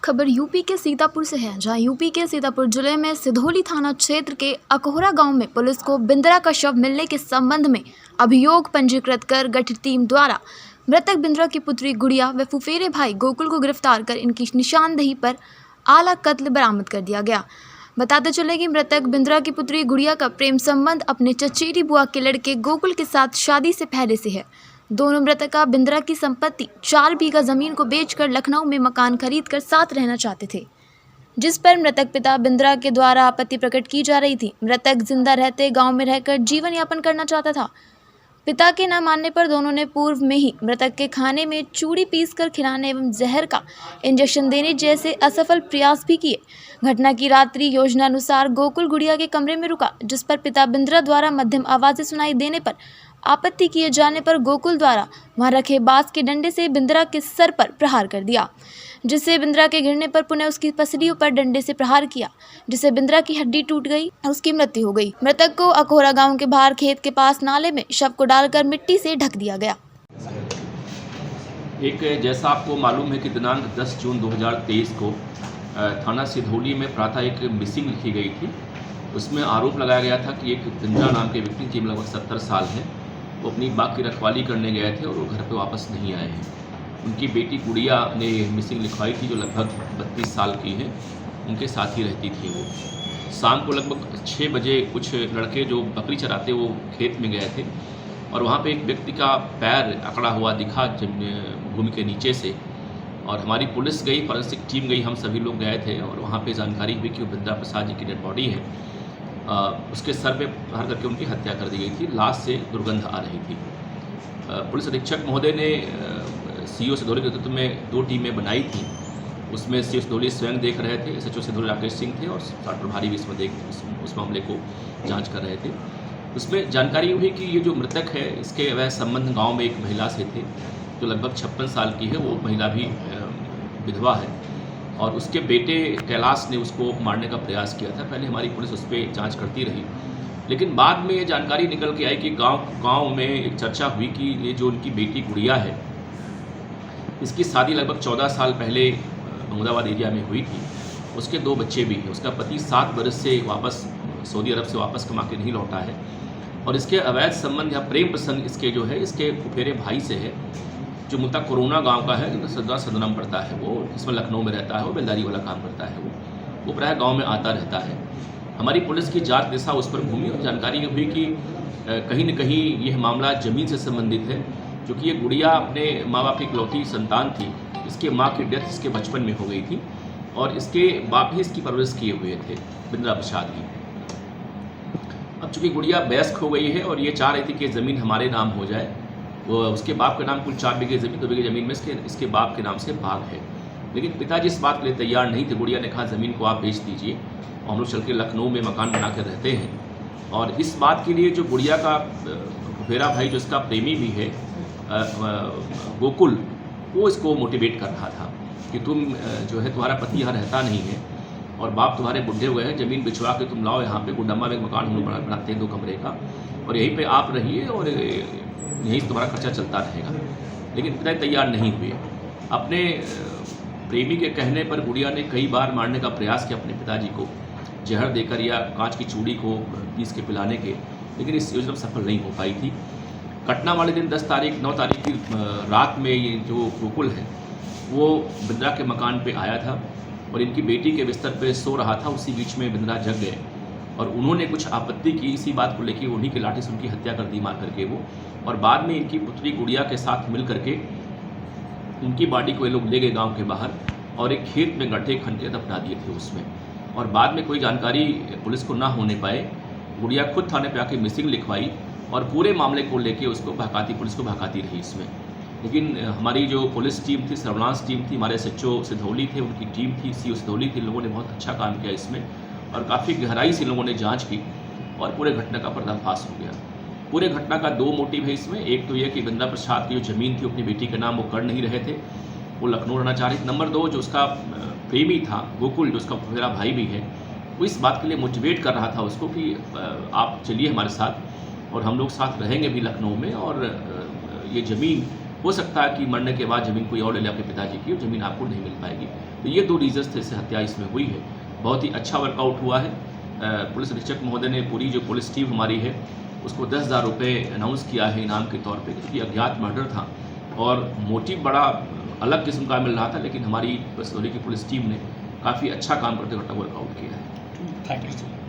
खबर यूपी के सीतापुर से है, जहां यूपी के सीतापुर जिले में सिधौली थाना क्षेत्र के अकोहरा गांव में पुलिस को बिंद्रा का शव मिलने के संबंध में अभियोग पंजीकृत कर गठित टीम द्वारा मृतक बिंद्रा की पुत्री गुड़िया व फुफेरे भाई गोकुल को गिरफ्तार कर इनकी निशानदेही पर आला कत्ल बरामद कर दिया गया। बताते चले कि मृतक बिंद्रा की पुत्री गुड़िया का प्रेम संबंध अपने चचेरी बुआ के लड़के गोकुल के साथ शादी से पहले से है। दोनों मृतका बिंद्रा की संपत्ति 4 बीघा जमीन को बेचकर लखनऊ में मकान खरीदकर साथ रहना चाहते थे, जिस पर मृतक पिता बिंद्रा के द्वारा आपत्ति प्रकट की जा रही थी। मृतक जिंदा रहते गांव में रहकर जीवन यापन करना चाहता था। पिता के न मानने पर दोनों ने पूर्व में ही मृतक के खाने में चूड़ी पीसकर खिलाने एवं जहर का इंजेक्शन देने जैसे असफल प्रयास भी किए। घटना की रात्रि योजनानुसार गोकुल गुड़िया के कमरे में रुका, जिस पर पिता बिंद्रा द्वारा मध्यम आवाज़ें सुनाई देने पर आपत्ति किए जाने पर गोकुल द्वारा वहां रखे बांस के डंडे से बिंद्रा के सर पर प्रहार कर दिया, जिससे बिंद्रा के गिरने पर पुनः उसकी पसलियों पर डंडे से प्रहार किया, जिससे बिंद्रा की हड्डी टूट गई, उसकी मृत्यु हो गई। मृतक को अकोहरा गांव के बाहर खेत के पास नाले में शव को डालकर मिट्टी से ढक दिया गया। एक जैसा आपको मालूम है कि दिनांक 10 जून 2023 को थाना सिधौली में प्रातः एक मिसिंग लिखी गई थी। उसमें आरोप लगाया गया था कि एक बिंद्रा नाम के व्यक्ति जिनमें लगभग 70 साल है, वो अपनी बाग की रखवाली करने गए थे और वो घर पे वापस नहीं आए हैं। उनकी बेटी गुड़िया ने मिसिंग लिखवाई थी, जो लगभग 32 साल की है, उनके साथ ही रहती थी। वो शाम को लगभग 6 बजे कुछ लड़के जो बकरी चराते वो खेत में गए थे और वहाँ पे एक व्यक्ति का पैर अकड़ा हुआ दिखा भूमि के नीचे से, और हमारी पुलिस गई, फॉरेंसिक टीम गई, हम सभी लोग गए थे और वहाँ पे जानकारी हुई कि वो बिंद्रा प्रसाद जी की डेड बॉडी है। उसके सर पे प्रहार करके उनकी हत्या कर दी गई थी। लाश से दुर्गंध आ रही थी। पुलिस अधीक्षक महोदय ने सीओ सिधौली के नेतृत्व में 2 टीमें बनाई थी। उसमें सीओ सिधौली स्वयं देख रहे थे, एसएचओ सिधौली राकेश सिंह थे और साठ प्रभारी भी इसमें उस मामले को जांच कर रहे थे। उसमें जानकारी हुई कि ये जो मृतक है, इसके वह संबंध गाँव में एक महिला से थे जो लगभग 56 साल की है। वो महिला भी विधवा है और उसके बेटे कैलाश ने उसको मारने का प्रयास किया था। पहले हमारी पुलिस उस पर जांच करती रही, लेकिन बाद में ये जानकारी निकल के आई कि गांव में एक चर्चा हुई कि ये जो उनकी बेटी गुड़िया है, इसकी शादी लगभग 14 साल पहले अहमदाबाद एरिया में हुई थी। उसके 2 बच्चे भी हैं। उसका पति 7 बरस से वापस सऊदी अरब से वापस कमा के नहीं लौटा है और इसके अवैध संबंध या प्रेम प्रसंग इसके जो है, इसके फुफेरे भाई से है, जो मुल्ता कोरोना गांव का है, सदनाम पड़ता है। वो इसमें लखनऊ में रहता है, वो बेलदारी वाला काम करता है। वो प्रायः गांव में आता रहता है। हमारी पुलिस की जांच दिशा उस पर घूमी और जानकारी हुई कि कहीं न कहीं यह मामला ज़मीन से संबंधित है, क्योंकि ये गुड़िया अपने माँ बाप की इकलौती संतान थी। इसके माँ की डेथ इसके बचपन में हो गई थी और इसके बाप ही इसकी परवरिश किए हुए थे, बिंद्रा प्रसाद ही। अब चूँकि गुड़िया वयस्क हो गई है और ये चाह रही थी कि ज़मीन हमारे नाम हो जाए, वो उसके बाप के नाम कुल 4 बीघे ज़मीन, 2 बीघे ज़मीन में इसके बाप के नाम से भाग है। लेकिन पिताजी इस बात के लिए तैयार नहीं थे। गुड़िया ने कहा ज़मीन को आप बेच दीजिए और हम लोग चल के लखनऊ में मकान बना कर रहते हैं। और इस बात के लिए जो गुड़िया का फुफेरा भाई, जो इसका प्रेमी भी है गोकुल, वो इसको मोटिवेट कर रहा था कि तुम जो है, तुम्हारा पति यहाँ रहता नहीं है और बाप तुम्हारे बुढ़े हुए हैं, ज़मीन बिछवा के तुम लाओ यहाँ पे गुडम्मा में मकान हम लोग बनाते हैं 2 कमरे का, और यहीं पे आप रहिए और यहीं तुम्हारा खर्चा चलता रहेगा। लेकिन पिताजी तैयार नहीं हुए। अपने प्रेमी के कहने पर गुड़िया ने कई बार मारने का प्रयास किया अपने पिताजी को, जहर देकर या कांच की चूड़ी को पीस के पिलाने के, लेकिन इस योजना सफल नहीं हो पाई थी। घटना वाले दिन 9 तारीख की रात में ये जो गोकुल है, वो बिंद्रा के मकान पे आया था और इनकी बेटी के बिस्तर पे सो रहा था। उसी बीच में बिंद्रा जग गए और उन्होंने कुछ आपत्ति की। इसी बात को लेकर उन्हीं की लाठी से उनकी हत्या कर दी, मार करके वो। और बाद में इनकी पुत्री गुड़िया के साथ मिल करके उनकी बॉडी को ये लोग ले गए गांव के बाहर और एक खेत में गड्ढे खन के दफना दिए थे उसमें। और बाद में कोई जानकारी पुलिस को ना होने पाए, गुड़िया खुद थाने पे आके मिसिंग लिखवाई और पूरे मामले को लेके उसको पुलिस को भगाती रही इसमें। लेकिन हमारी जो पुलिस टीम थी, सर्विलांस टीम थी, हमारे एसएचओ सिधौली थे, उनकी टीम थी, सीओ सिधौली थी, लोगों ने बहुत अच्छा काम किया इसमें और काफ़ी गहराई से लोगों ने जांच की और पूरे घटना का पर्दाफाश हो गया। पूरे घटना का 2 मोटिव है इसमें। एक तो यह कि बिंद्रा प्रसाद की जो ज़मीन थी अपनी बेटी के नाम वो कर नहीं रहे थे, वो लखनऊ रहना चाह रहे थे। नंबर 2, जो उसका प्रेमी था गोकुल, जो उसका मेरा भाई भी है, वो इस बात के लिए मोटिवेट कर रहा था उसको कि आप चलिए हमारे साथ और हम लोग साथ रहेंगे भी लखनऊ में, और ये ज़मीन हो सकता है कि मरने के बाद ज़मीन कोई और ले ले आपके पिताजी की, और ज़मीन आपको नहीं मिल पाएगी। तो ये 2 रीजन्स थे से हत्या इसमें हुई है। बहुत ही अच्छा वर्कआउट हुआ है। पुलिस अधीक्षक महोदय ने पूरी जो पुलिस टीम हमारी है उसको 10,000 रुपये अनाउंस किया है इनाम के तौर पे, क्योंकि अज्ञात मर्डर था और मोटिव बड़ा अलग किस्म का मिल रहा था, लेकिन हमारी सिधौली की पुलिस टीम ने काफ़ी अच्छा काम करते हुए वर्कआउट किया है। Thank you sir.